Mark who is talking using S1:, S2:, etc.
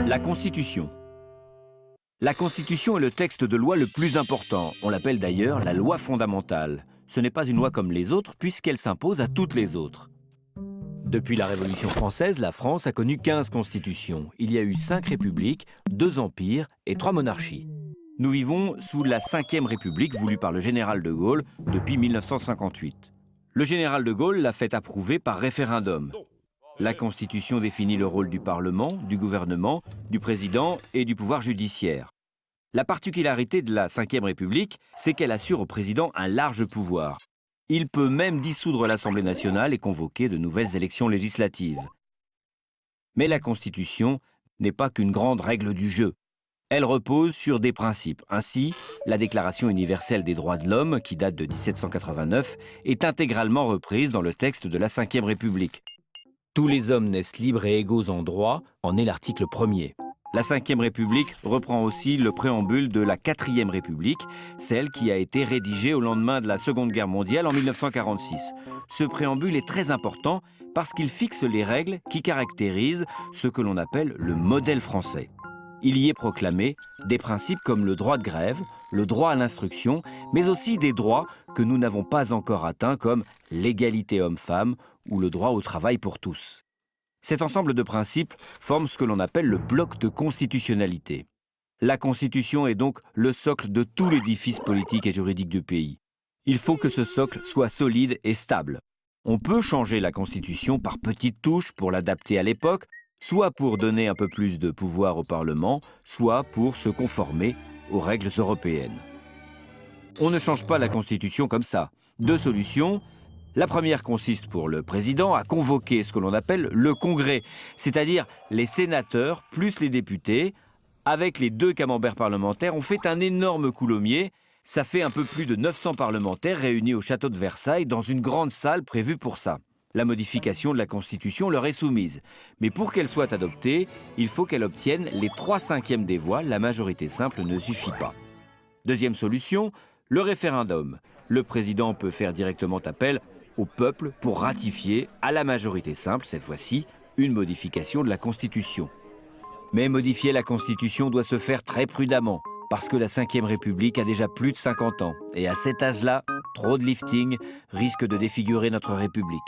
S1: La Constitution. La Constitution est le texte de loi le plus important. On l'appelle d'ailleurs la loi fondamentale. Ce n'est pas une loi comme les autres puisqu'elle s'impose à toutes les autres. Depuis la Révolution française, la France a connu 15 constitutions. Il y a eu 5 républiques, 2 empires et 3 monarchies. Nous vivons sous la 5e République voulue par le général de Gaulle depuis 1958. Le général de Gaulle l'a fait approuver par référendum. La Constitution définit le rôle du Parlement, du gouvernement, du président et du pouvoir judiciaire. La particularité de la 5e République, c'est qu'elle assure au président un large pouvoir. Il peut même dissoudre l'Assemblée nationale et convoquer de nouvelles élections législatives. Mais la Constitution n'est pas qu'une grande règle du jeu. Elle repose sur des principes. Ainsi, la Déclaration universelle des droits de l'homme, qui date de 1789, est intégralement reprise dans le texte de la 5e République. Tous les hommes naissent libres et égaux en droit, en est l'article 1er. La 5e République reprend aussi le préambule de la 4e République, celle qui a été rédigée au lendemain de la Seconde Guerre mondiale en 1946. Ce préambule est très important parce qu'il fixe les règles qui caractérisent ce que l'on appelle le modèle français. Il y est proclamé des principes comme le droit de grève, le droit à l'instruction, mais aussi des droits que nous n'avons pas encore atteints comme l'égalité homme-femme ou le droit au travail pour tous. Cet ensemble de principes forme ce que l'on appelle le bloc de constitutionnalité. La Constitution est donc le socle de tout l'édifice politique et juridique du pays. Il faut que ce socle soit solide et stable. On peut changer la Constitution par petites touches pour l'adapter à l'époque, soit pour donner un peu plus de pouvoir au Parlement, soit pour se conformer aux règles européennes. On ne change pas la Constitution comme ça. 2 solutions. La première consiste pour le président à convoquer ce que l'on appelle le Congrès, c'est-à-dire les sénateurs plus les députés. Avec les 2 camemberts parlementaires, on fait un énorme coulommiers. Ça fait un peu plus de 900 parlementaires réunis au château de Versailles dans une grande salle prévue pour ça. La modification de la Constitution leur est soumise. Mais pour qu'elle soit adoptée, il faut qu'elle obtienne les 3/5 des voix. La majorité simple ne suffit pas. Deuxième solution, le référendum. Le président peut faire directement appel au peuple pour ratifier à la majorité simple, cette fois-ci, une modification de la Constitution. Mais modifier la Constitution doit se faire très prudemment, parce que la 5e République a déjà plus de 50 ans. Et à cet âge-là, trop de lifting risque de défigurer notre République.